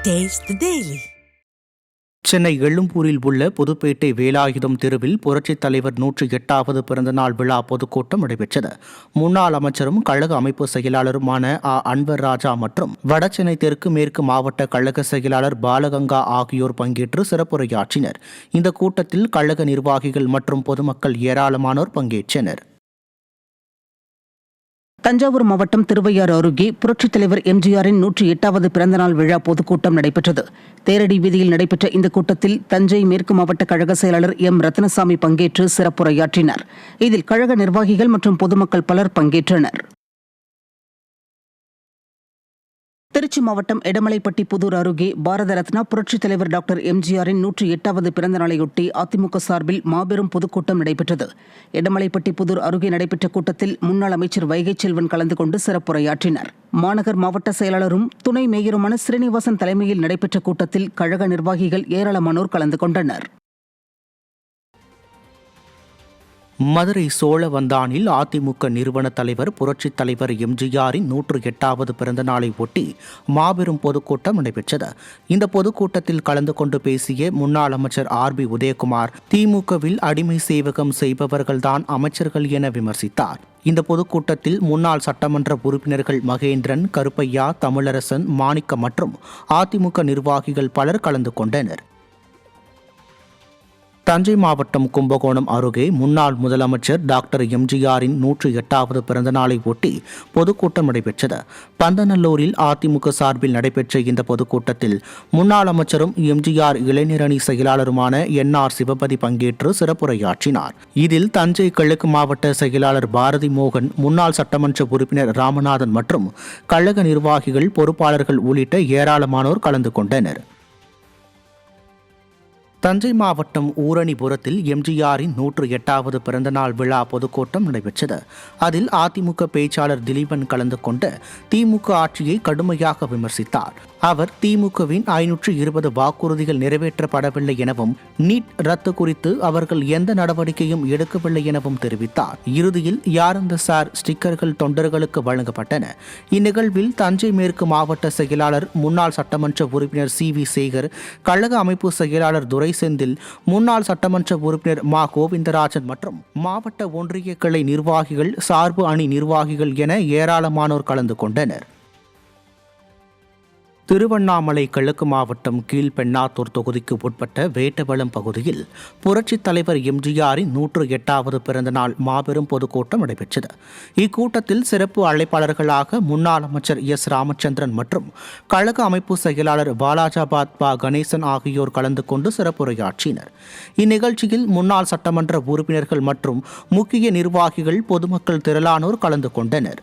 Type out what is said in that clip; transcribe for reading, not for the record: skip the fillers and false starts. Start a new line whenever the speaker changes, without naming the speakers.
Taste the Daily.
Chennai எழும்பூரில் உள்ள புதுப்பேட்டை வேலாயுதம் தெருவில் புரட்சித் தலைவர் 108வது பிறந்தநாள் விழா பொதுக்கூட்டம் நடைபெற்றது. முன்னாள் அமைச்சரும் கழக அமைப்பு செயலாளருமான அன்வர் ராஜா மற்றும் வடசென்னை தெற்கு மேற்கு மாவட்ட கழக செயலாளர் பாலகங்கா ஆகியோர் பங்கேற்று சிறப்புரையாற்றினர். இந்த கூட்டத்தில் கழக நிர்வாகிகள் மற்றும் பொதுமக்கள் ஏராளமானோர் பங்கேற்றனர்.
தஞ்சாவூர் மாவட்டம் திருவையாறு அருகே புரட்சித் தலைவர் எம்ஜிஆரின் 108வது பிறந்தநாள் விழா பொதுக்கூட்டம் நடைபெற்றது. தேரடி வீதியில் நடைபெற்ற இந்த கூட்டத்தில் தஞ்சை மேற்கு மாவட்ட கழக செயலாளர் எம் ரத்னசாமி பங்கேற்று சிறப்புரையாற்றினார். இதில் கழக நிர்வாகிகள் மற்றும் பொதுமக்கள் பலர் பங்கேற்றனர். திருச்சி மாவட்டம் எடமலைப்பட்டி புதூர் அருகே பாரத ரத்னா புரட்சித் தலைவர் டாக்டர் எம்ஜிஆரின் 108வது பிறந்தநாளையொட்டி அதிமுக சார்பில் மாபெரும் பொதுக்கூட்டம் நடைபெற்றது. எடமலைப்பட்டி புதூர் அருகே நடைபெற்ற கூட்டத்தில் முன்னாள் அமைச்சர் வைகை செல்வன் கலந்து கொண்டு சிறப்புரையாற்றினார். மாநகர் மாவட்ட செயலாளரும் துணை மேயருமான ஸ்ரீனிவாசன் தலைமையில் நடைபெற்ற கூட்டத்தில் கழக நிர்வாகிகள் ஏராளமானோர் கலந்து கொண்டனர்.
மதுரை சோழவந்தானில் அதிமுக நிறுவன தலைவர் புரட்சித் தலைவர் எம்ஜிஆரின் 108வது பிறந்த நாளை ஒட்டி மாபெரும் பொதுக்கூட்டம் நடைபெற்றது. இந்த பொதுக்கூட்டத்தில் கலந்து கொண்டு பேசிய முன்னாள் அமைச்சர் RB உதயகுமார், திமுகவில் அடிமை சேவகம் செய்பவர்கள்தான் அமைச்சர்கள் என விமர்சித்தார். இந்த பொதுக்கூட்டத்தில் முன்னாள் சட்டமன்ற உறுப்பினர்கள் மகேந்திரன், கருப்பையா, தமிழரசன், மாணிக்கம் மற்றும் அதிமுக நிர்வாகிகள் பலர் கலந்து கொண்டனர். தஞ்சை மாவட்டம் கும்பகோணம் அருகே முன்னாள் முதலமைச்சர் டாக்டர் எம்ஜிஆரின் 108வது பிறந்தநாளை ஒட்டி பொதுக்கூட்டம் நடைபெற்றது. பந்தநல்லூரில் அதிமுக சார்பில் நடைபெற்ற இந்த பொதுக்கூட்டத்தில் முன்னாள் அமைச்சரும் எம்ஜிஆர் இளைஞரணி செயலாளருமான NR சிவபதி பங்கேற்று சிறப்புரையாற்றினார். இதில் தஞ்சை கிழக்கு மாவட்ட செயலாளர் பாரதி மோகன், முன்னாள் சட்டமன்ற உறுப்பினர் ராமநாதன் மற்றும் கழக நிர்வாகிகள், பொறுப்பாளர்கள் உள்ளிட்ட ஏராளமானோர் கலந்து கொண்டனர். தஞ்சை மாவட்டம் ஊரணிபுரத்தில் எம்ஜிஆரின் 108வது பிறந்தநாள் விழா பொதுக்கூட்டம் நடைபெற்றது. அதில் அதிமுக பேச்சாளர் திலீபன் கலந்து கொண்டு திமுக ஆட்சியை கடுமையாக விமர்சித்தார். அவர் திமுகவின் 520 வாக்குறுதிகள் நிறைவேற்றப்படவில்லை எனவும், நீட் ரத்து குறித்து அவர்கள் எந்த நடவடிக்கையும் எடுக்கவில்லை எனவும் தெரிவித்தார். இறுதியில் யாரந்த சார் ஸ்டிக்கர்கள் தொண்டர்களுக்கு வழங்கப்பட்டன. இந்நிகழ்வில் தஞ்சை மேற்கு மாவட்ட செயலாளர், முன்னாள் சட்டமன்ற உறுப்பினர் CV சேகர், கழக அமைப்பு செயலாளர் துரை செந்தில், முன்னாள் சட்டமன்ற உறுப்பினர் மா கோவிந்தராஜன் மற்றும் மாவட்ட ஒன்றிய கிளை நிர்வாகிகள், சார்பு அணி நிர்வாகிகள் என ஏராளமானோர் கலந்து கொண்டனர். திருவண்ணாமலை கிழக்கு மாவட்டம் கீழ்பெண்ணாத்தூர் தொகுதிக்கு உட்பட்ட வேட்டவளம் பகுதியில் புரட்சித் தலைவர் எம்ஜிஆரின் 108வது பிறந்தநாள் மாபெரும் பொதுக்கூட்டம் நடைபெற்றது. இக்கூட்டத்தில் சிறப்பு அழைப்பாளர்களாக முன்னாள் அமைச்சர் S ராமச்சந்திரன் மற்றும் கழக அமைப்பு செயலாளர் வாலாஜாபாத் பா கணேசன் ஆகியோர் கலந்து கொண்டு சிறப்புரையாற்றினர். இந்நிகழ்ச்சியில் முன்னாள் சட்டமன்ற உறுப்பினர்கள் மற்றும் முக்கிய நிர்வாகிகள், பொதுமக்கள் திரளானோர் கலந்து கொண்டனர்.